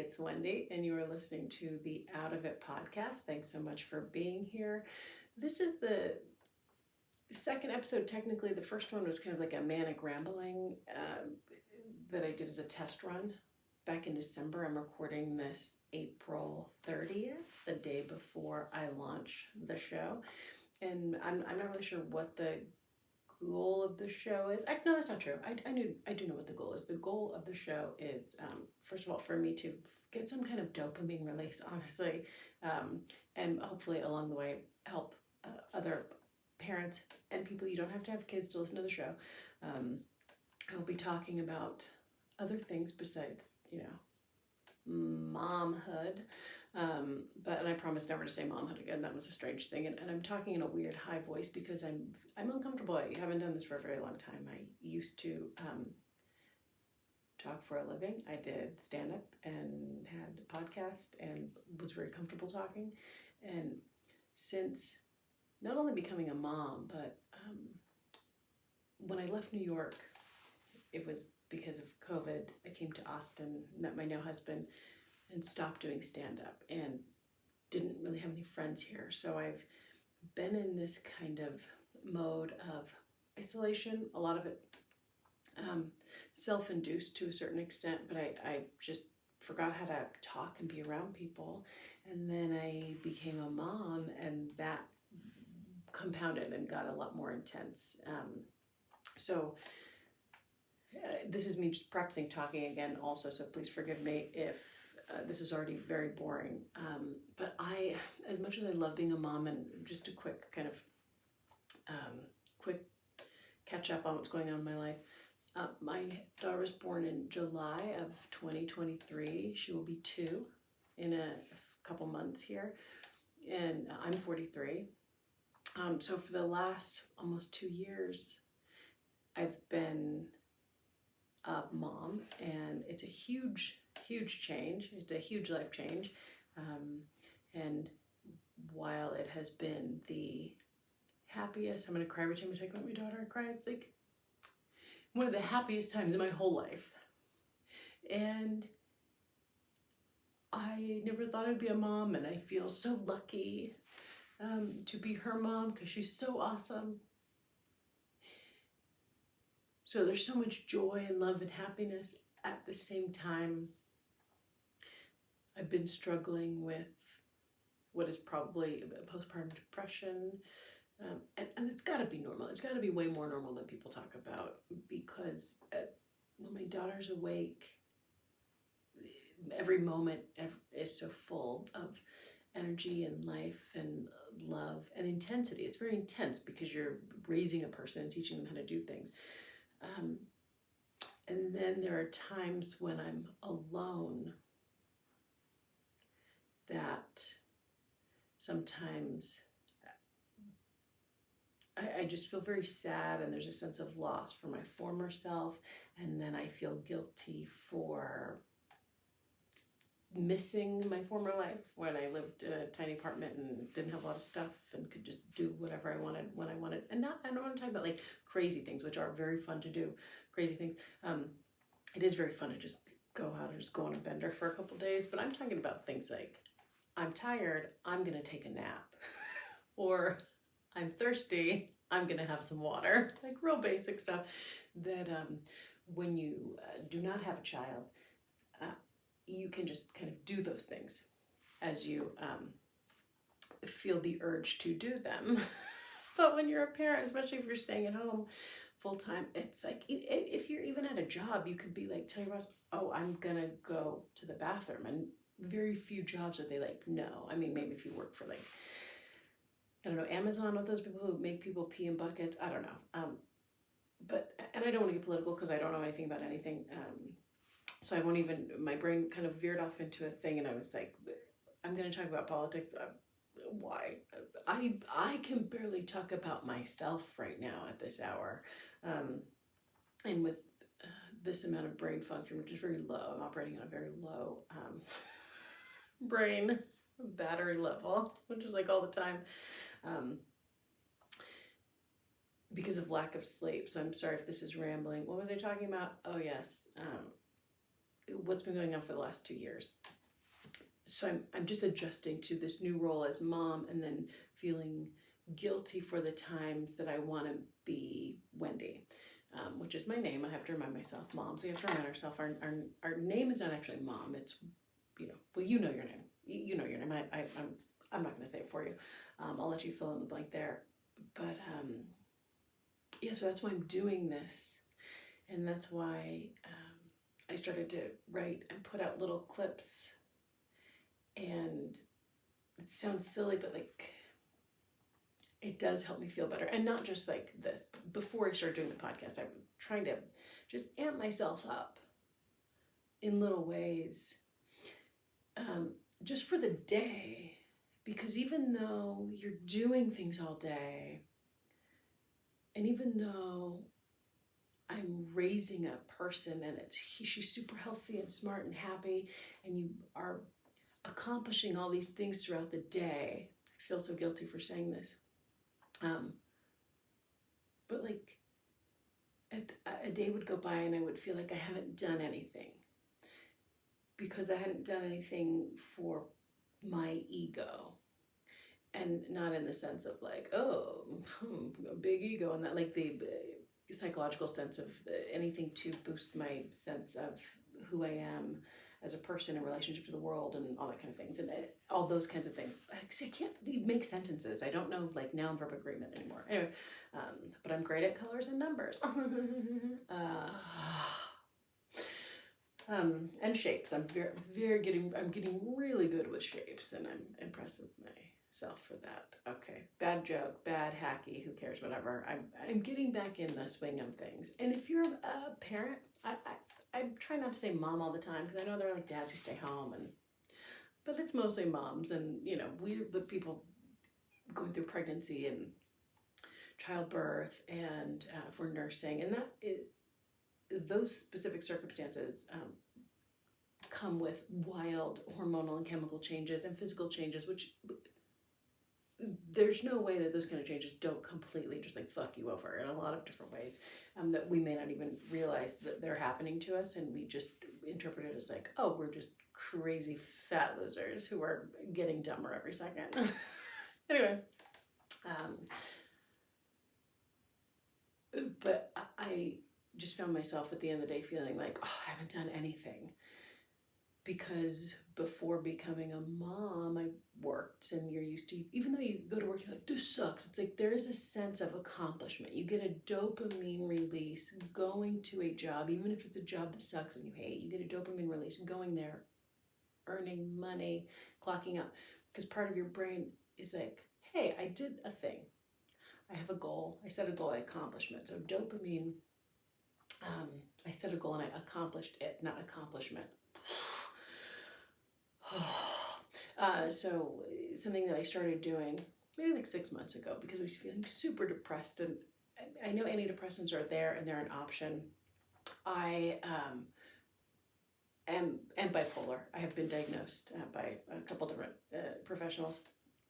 it's Wendy, and you are listening to the Out of It podcast. Thanks so much for being here. This is the second episode. Technically, the first one was kind of like a manic rambling that I did as a test run back in December. I'm recording this April 30th, the day before I launch the show. And I'm not really sure what the goal of the show is. No, that's not true. I do know what the goal is. The goal of the show is, first of all, for me to get some kind of dopamine release, honestly, and hopefully along the way help other parents and people. You don't have to have kids to listen to the show. I will be talking about other things besides, momhood. But I promise never to say momhood again. That was a strange thing. And I'm talking in a weird high voice because I'm uncomfortable. I haven't done this for a very long time. I used to talk for a living. I did stand-up and had a podcast and was very comfortable talking. And since not only becoming a mom, but when I left New York, it was because of COVID. I came to Austin, met my now husband, and stopped doing stand-up and didn't really have any friends here. So I've been in this kind of mode of isolation, a lot of it self-induced to a certain extent, but I just forgot how to talk and be around people. And then I became a mom, and that compounded and got a lot more intense. So this is me just practicing talking again also, so please forgive me if this is already very boring. But as much as I love being a mom, and just a quick kind of quick catch up on what's going on in my life. My daughter was born in July of 2023. She will be 2 in a couple months here, and I'm 43. So for the last almost 2 years, I've been a mom, and it's a huge change. It's a huge life change. And while it has been the happiest, I'm going to cry every time I talk about my daughter. I cry. It's like one of the happiest times in my whole life. And I never thought I'd be a mom, and I feel so lucky to be her mom because she's so awesome. So there's so much joy and love and happiness. At the same time, I've been struggling with what is probably postpartum depression. And it's got to be normal. It's got to be way more normal than people talk about, because when my daughter's awake, every moment is so full of energy and life and love and intensity. It's very intense because you're raising a person and teaching them how to do things. And then there are times when I'm alone that sometimes I just feel very sad, and there's a sense of loss for my former self, and then I feel guilty for missing my former life when I lived in a tiny apartment and didn't have a lot of stuff and could just do whatever I wanted when I wanted. And I don't want to talk about like crazy things, which are very fun to do, crazy things. It is very fun to just go out and just go on a bender for a couple days, but I'm talking about things like, I'm tired, I'm gonna take a nap, or I'm thirsty, I'm gonna have some water, like real basic stuff that when you do not have a child, you can just kind of do those things as you feel the urge to do them. But when you're a parent, especially if you're staying at home full time, it's like, if you're even at a job, you could be like, tell your boss, oh, I'm gonna go to the bathroom. And very few jobs are they like, no. I mean, maybe if you work for like, I don't know, Amazon, with those people who make people pee in buckets, I don't know. But I don't want to get political because I don't know anything about anything. So I won't even, my brain kind of veered off into a thing, and I was like, I'm going to talk about politics. Why? I can barely talk about myself right now at this hour. And with this amount of brain function, which is very low, I'm operating on a very low brain battery level, which is like all the time. Because of lack of sleep. So I'm sorry if this is rambling. What was I talking about? Oh yes. what's been going on for the last 2 years. So I'm just adjusting to this new role as mom, and then feeling guilty for the times that I want to be Wendy, which is my name. I have to remind myself, mom. So we have to remind ourselves our name is not actually mom. It's, well, you know your name. You know your name. I'm not going to say it for you. I'll let you fill in the blank there. But yeah, so that's why I'm doing this, and that's why I started to write and put out little clips. And it sounds silly, but like, it does help me feel better. And not just like this. Before I started doing the podcast, I'm trying to just amp myself up in little ways, just for the day. Because even though you're doing things all day, and even though I'm raising a person and she's super healthy and smart and happy, and you are accomplishing all these things throughout the day. I feel so guilty for saying this. But like, a day would go by and I would feel like I haven't done anything, because I hadn't done anything for my ego. And not in the sense of like, oh, a big ego, and that, like, the psychological sense of anything to boost my sense of who I am as a person in relationship to the world and all that kind of things, and all those kinds of things. I can't make sentences. I don't know, like, noun verb agreement anymore. Anyway, but I'm great at colors and numbers. And shapes. I'm getting really good with shapes, and I'm impressed with myself for that. Okay, bad joke, bad hacky, who cares, whatever. I'm getting back in the swing of things. And if you're a parent, I try not to say mom all the time, because I know there are like dads who stay home, but it's mostly moms, and we're the people going through pregnancy and childbirth, and for nursing, and those specific circumstances come with wild hormonal and chemical changes and physical changes, which there's no way that those kind of changes don't completely just like fuck you over in a lot of different ways, that we may not even realize that they're happening to us, and we just interpret it as like, oh, we're just crazy fat losers who are getting dumber every second. Anyway, but I just found myself at the end of the day feeling like, oh, I haven't done anything. Because before becoming a mom, I worked, and you're used to, even though you go to work, you're like, this sucks. It's like there is a sense of accomplishment. You get a dopamine release going to a job, even if it's a job that sucks and you hate. You get a dopamine release going there, earning money, clocking out. Because part of your brain is like, hey, I did a thing. I have a goal. I set a goal, I accomplished it. So dopamine, I set a goal and I accomplished it, not accomplishment. So something that I started doing maybe like 6 months ago, because I was feeling super depressed, and I know antidepressants are there and they're an option. I am bipolar. I have been diagnosed by a couple different professionals,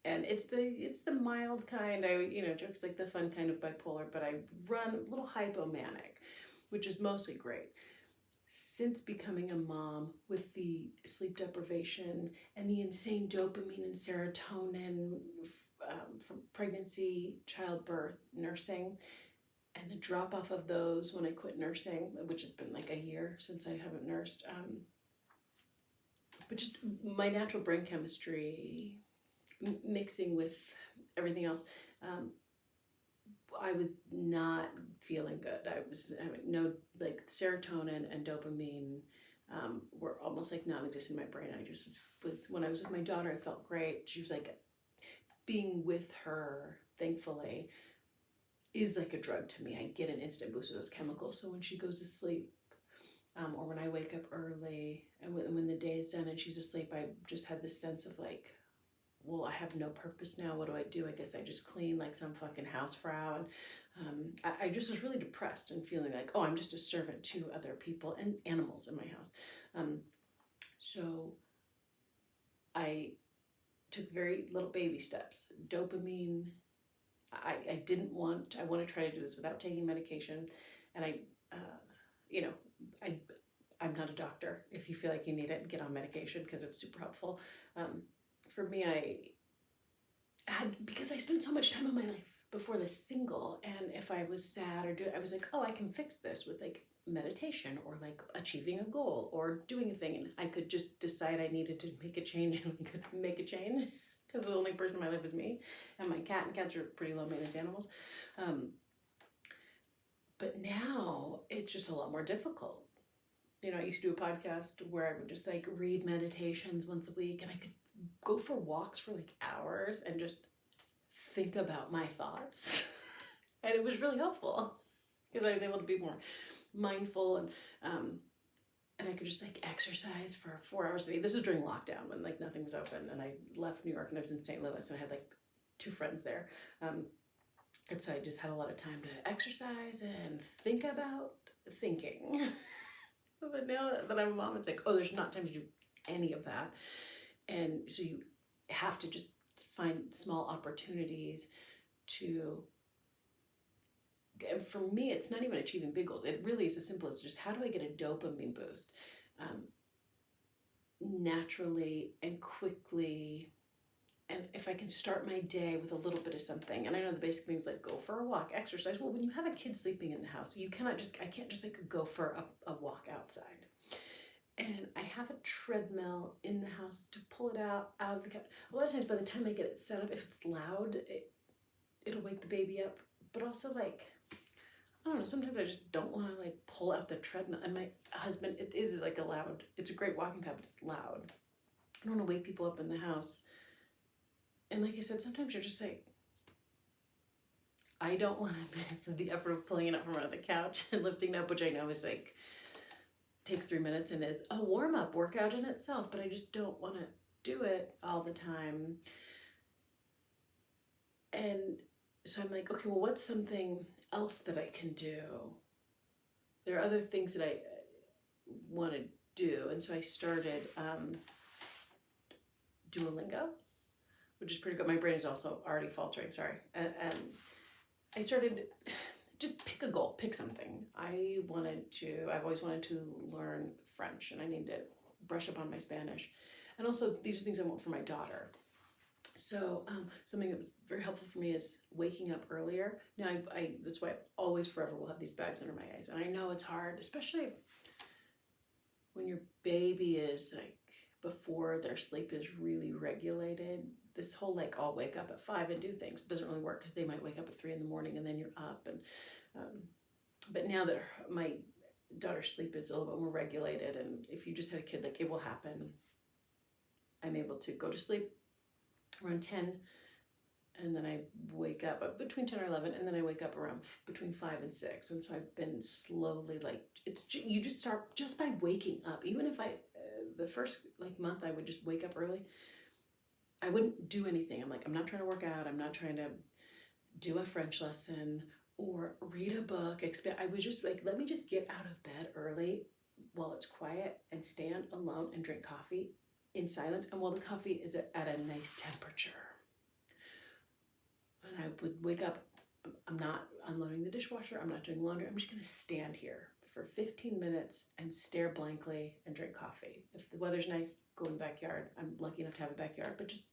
and it's the mild kind. I joke, it's like the fun kind of bipolar, but I run a little hypomanic, which is mostly great. Since becoming a mom, with the sleep deprivation and the insane dopamine and serotonin from pregnancy, childbirth, nursing, and the drop off of those when I quit nursing, which has been like a year since I haven't nursed, but just my natural brain chemistry mixing with everything else, I was not feeling good. I was having no, like, serotonin and dopamine were almost like non-existent in my brain. I just was, when I was with my daughter, I felt great. She was like, being with her, thankfully, is like a drug to me. I get an instant boost of those chemicals. So when she goes to sleep, or when I wake up early, and when the day is done and she's asleep, I just had this sense of like, well, I have no purpose now. What do? I guess I just clean like some fucking housefrau. And I just was really depressed and feeling like, oh, I'm just a servant to other people and animals in my house. So I took very little baby steps. Dopamine, I want to try to do this without taking medication. And I I'm not a doctor. If you feel like you need it, get on medication because it's super helpful. For me, because I spent so much time in my life before this single, and if I was sad I was like, oh, I can fix this with like meditation or like achieving a goal or doing a thing, and I could just decide I needed to make a change and I could make a change because the only person in my life is me and my cat, and cats are pretty low maintenance animals. But now it's just a lot more difficult. I used to do a podcast where I would just like read meditations once a week, and I could go for walks for like hours and just think about my thoughts. And it was really helpful because I was able to be more mindful, and I could just like exercise for 4 hours a day. This was during lockdown when like nothing was open, and I left New York and I was in St. Louis, and I had like 2 friends there. And so I just had a lot of time to exercise and think about thinking. But now that I'm a mom, it's like, oh, there's not time to do any of that. And so you have to just find small opportunities to, and for me, it's not even achieving big goals. It really is as simple as just, how do I get a dopamine boost naturally and quickly? And if I can start my day with a little bit of something, and I know the basic things like go for a walk, exercise. Well, when you have a kid sleeping in the house, I can't just like go for a walk outside. And I have a treadmill in the house to pull it out of the couch. A lot of times by the time I get it set up, if it's loud, it'll wake the baby up. But also like, I don't know, sometimes I just don't want to like pull out the treadmill. And my husband, it is like it's a great walking pad, but it's loud. I don't want to wake people up in the house. And like I said, sometimes you're just like, I don't want to do the effort of pulling it up from under the couch and lifting it up, which I know is like, takes 3 minutes and is a warm-up workout in itself, but I just don't want to do it all the time. And so I'm like, okay, well, what's something else that I can do? There are other things that I want to do. And so I started Duolingo, which is pretty good. My brain is also already faltering, sorry. I started, just pick a goal, pick something. I've always wanted to learn French, and I need to brush up on my Spanish. And also, these are things I want for my daughter. So something that was very helpful for me is waking up earlier. Now, that's why I always forever will have these bags under my eyes. And I know it's hard, especially when your baby is like, before their sleep is really regulated. This whole like, I'll wake up at 5 and do things doesn't really work, because they might wake up at 3 in the morning and then you're up. And but now that my daughter's sleep is a little bit more regulated, and if you just had a kid, like, it will happen. I'm able to go to sleep around 10, and then I wake up between 10 or 11, and then I wake up around between 5 and 6. And so I've been slowly like, you just start just by waking up. Even if the first like month I would just wake up early, I wouldn't do anything. I'm like, I'm not trying to work out. I'm not trying to do a French lesson or read a book. I was just like, let me just get out of bed early while it's quiet and stand alone and drink coffee in silence. And while the coffee is at a nice temperature. And I would wake up, I'm not unloading the dishwasher. I'm not doing laundry. I'm just going to stand here for 15 minutes and stare blankly and drink coffee. If the weather's nice, go in the backyard. I'm lucky enough to have a backyard, but just,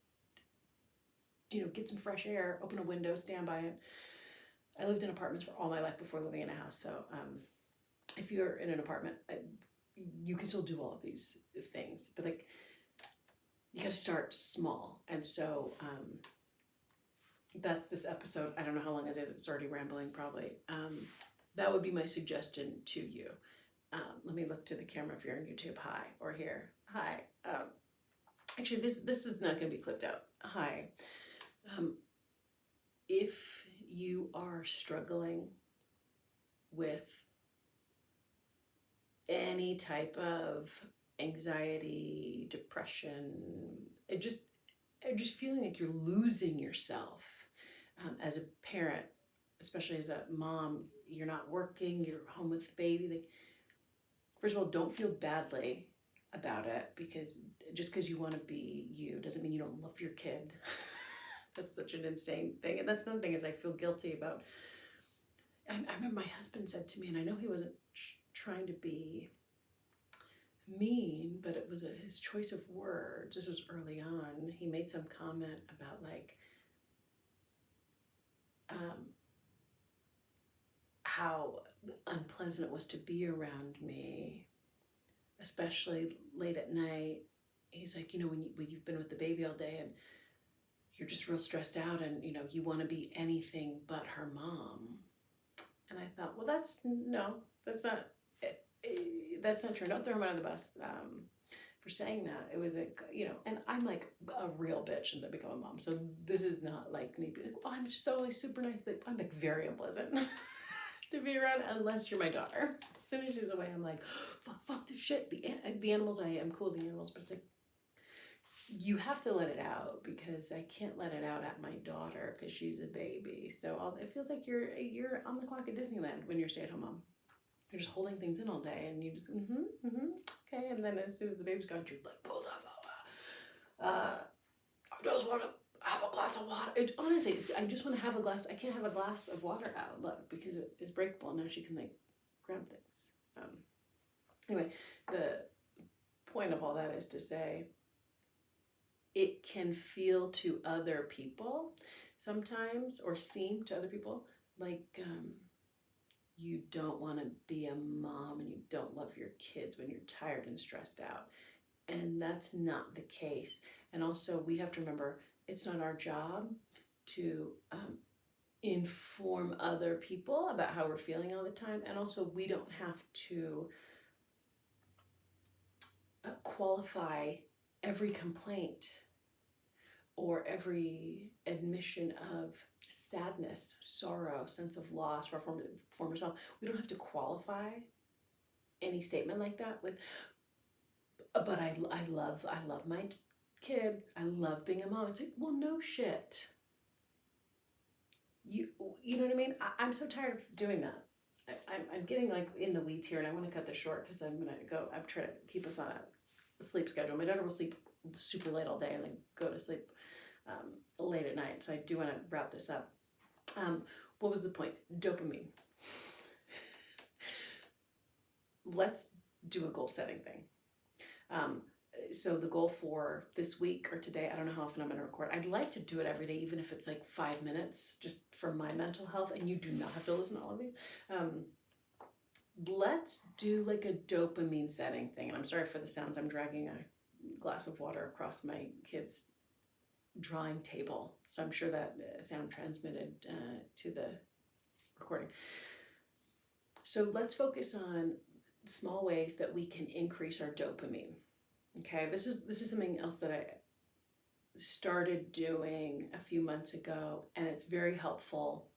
get some fresh air, open a window, stand by it. I lived in apartments for all my life before living in a house. So if you're in an apartment, you can still do all of these things, but like, you got to start small. And so that's this episode. I don't know how long I did. It's already rambling probably. That would be my suggestion to you. Let me look to the camera if you're on YouTube. Hi, or here. Hi. Actually, this is not going to be clipped out. Hi. If you are struggling with any type of anxiety, depression, just feeling like you're losing yourself as a parent, especially as a mom, you're not working, you're home with the baby. Like, first of all, don't feel badly about it, because just because you want to be you doesn't mean you don't love your kid. That's such an insane thing. And that's another thing, is I feel guilty about, I remember my husband said to me, and I know he wasn't trying to be mean, but it was his choice of words. This was early on. He made some comment about like how unpleasant it was to be around me, especially late at night. He's like, you know, when you've been with the baby all day and you're just real stressed out and, you know, you want to be anything but her mom. And I thought, well, that's not true. Don't throw him under the bus for saying that. It was you know, and I'm like a real bitch since I become a mom. So this is not like me being like, oh, I'm just always super nice. Like, I'm like very unpleasant to be around unless you're my daughter. As soon as she's away, I'm like, fuck this shit. The animals, I am cool with the animals, but it's like, you have to let it out because I can't let it out at my daughter because she's a baby. So it feels like you're on the clock at Disneyland when you're a stay-at-home mom. You're just holding things in all day and you just, okay. And then as soon as the baby's gone, you're like, I just want to have a glass of water. Honestly, I just want to have a glass. I can't have a glass of water out, look, because it is breakable. Now she can like grab things. Anyway, the point of all that is to say, it can feel to other people sometimes, or seem to other people like you don't want to be a mom and you don't love your kids when you're tired and stressed out. And that's not the case. And also we have to remember, it's not our job to inform other people about how we're feeling all the time. And also we don't have to qualify every complaint or every admission of sadness, sorrow, sense of loss for our former self. We don't have to qualify any statement like that with, but I love my kid. I love being a mom. It's like, well, no shit. You know what I mean? I'm so tired of doing that. I'm getting like in the weeds here, and I want to cut this short because I'm trying to keep us on a sleep schedule. My daughter will sleep super late all day and then go to sleep late at night. So I do want to wrap this up. What was the point? Dopamine. Let's do a goal setting thing. So the goal for this week or today, I don't know how often I'm going to record. I'd like to do it every day, even if it's like 5 minutes, just for my mental health. And you do not have to listen to all of these. Let's do like a dopamine setting thing. And I'm sorry for the sounds. I'm dragging a glass of water across my kid's drawing table. So I'm sure that sound transmitted to the recording. So let's focus on small ways that we can increase our dopamine. Okay, this is something else that I started doing a few months ago, and it's very helpful.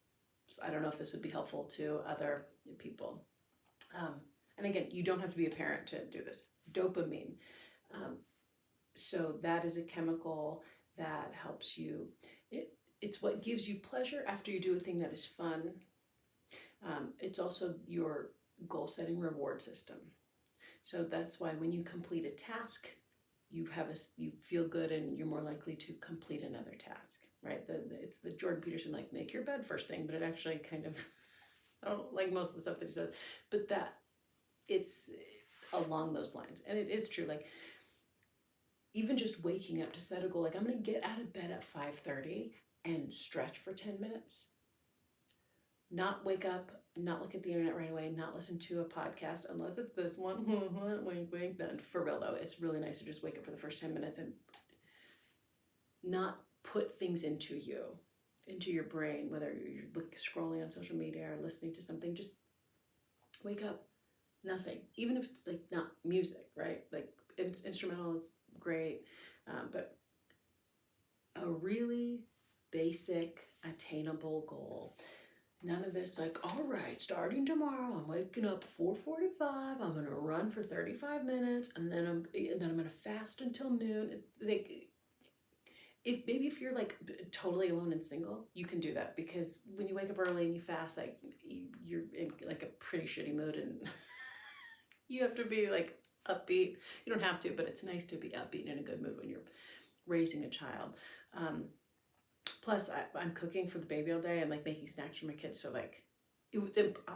I don't know if this would be helpful to other people. And again, you don't have to be a parent to do this. Dopamine. So that is a chemical that helps you. It's what gives you pleasure after you do a thing that is fun. It's also your goal-setting reward system. So that's why when you complete a task, you feel good and you're more likely to complete another task, right? It's the Jordan Peterson, like, make your bed first thing, but it actually kind of, I don't like most of the stuff that he says, but that it's along those lines. And it is true, like, even just waking up to set a goal, like I'm going to get out of bed at 5:30 and stretch for 10 minutes. Not wake up, not look at the internet right away, not listen to a podcast, unless it's this one. Wink, wink. No, for real though, it's really nice to just wake up for the first 10 minutes and not put things into your brain, whether you're scrolling on social media or listening to something. Just wake up, nothing. Even if it's like not music, right? Like it's instrumental is great, but a really basic, attainable goal. None of this like, all right, starting tomorrow, I'm waking up at 4:45. I'm gonna run for 35 minutes, and then I'm gonna fast until noon. It's like, if you're like totally alone and single, you can do that, because when you wake up early and you fast, like you're in like a pretty shitty mood, and you have to be like upbeat. You don't have to, but it's nice to be upbeat and in a good mood when you're raising a child. Plus, I'm cooking for the baby all day. I'm like making snacks for my kids. So like,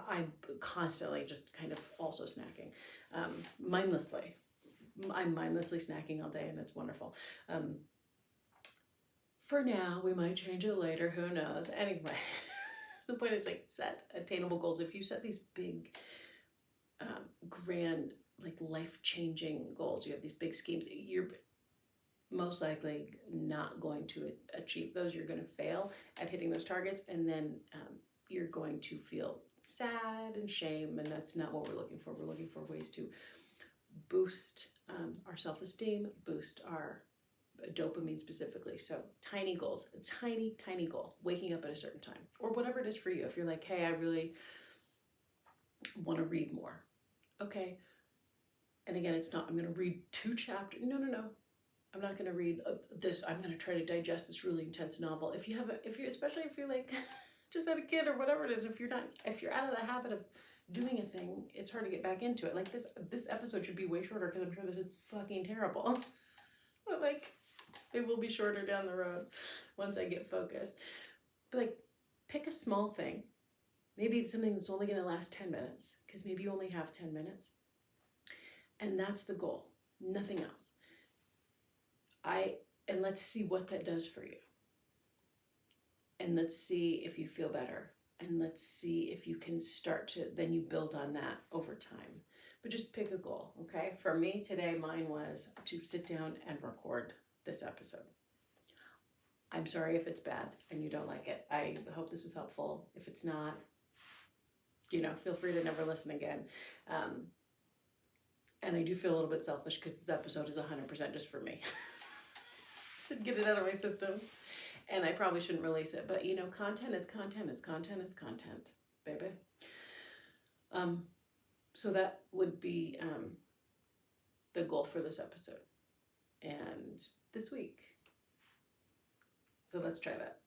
I'm constantly just kind of also snacking mindlessly. I'm mindlessly snacking all day and it's wonderful. For now, we might change it later, who knows? Anyway, the point is like set attainable goals. If you set these big, grand, like life-changing goals, you have these big schemes, you're most likely not going to achieve those. You're going to fail at hitting those targets, and then you're going to feel sad and shame, and that's not what we're looking for. We're looking for ways to boost our self-esteem, boost our dopamine specifically. So tiny goals, a tiny goal, waking up at a certain time, or whatever it is for you. If you're like, hey, I really want to read more. Okay. And again, it's not, I'm going to read 2 chapters. No. I'm not going to read this. I'm going to try to digest this really intense novel. Especially if you're like just had a kid or whatever it is, if you're out of the habit of doing a thing, it's hard to get back into it. Like this episode should be way shorter because I'm sure this is fucking terrible. But like, it will be shorter down the road once I get focused. But like, pick a small thing. Maybe it's something that's only going to last 10 minutes because maybe you only have 10 minutes. And that's the goal. Nothing else. And let's see what that does for you. And let's see if you feel better. And let's see if you can start to, then you build on that over time. But just pick a goal, okay? For me today, mine was to sit down and record this episode. I'm sorry if it's bad and you don't like it. I hope this was helpful. If it's not, feel free to never listen again. And I do feel a little bit selfish because this episode is 100% just for me. To get it out of my system. And I probably shouldn't release it. But, content is content is content is content, baby. So that would be the goal for this episode. And this week. So let's try that.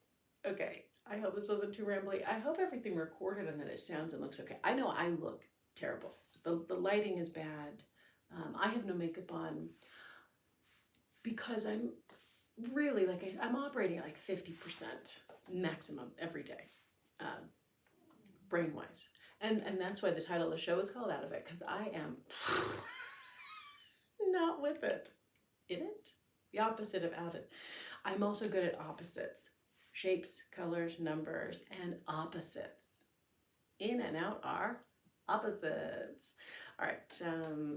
Okay. I hope this wasn't too rambly. I hope everything recorded and that it sounds and looks okay. I know I look terrible. The lighting is bad. I have no makeup on because I'm really I'm operating at 50% maximum every day, brain-wise. And that's why the title of the show is called Out of It, because I am not with it. In it? The opposite of out it. I'm also good at opposites. Shapes, colors, numbers, and opposites. In and out are opposites. All right,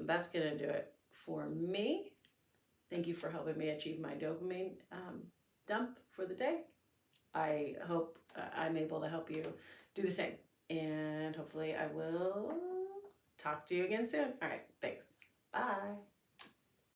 that's going to do it for me. Thank you for helping me achieve my dopamine dump for the day. I hope I'm able to help you do the same. And hopefully I will talk to you again soon. All right, thanks. Bye.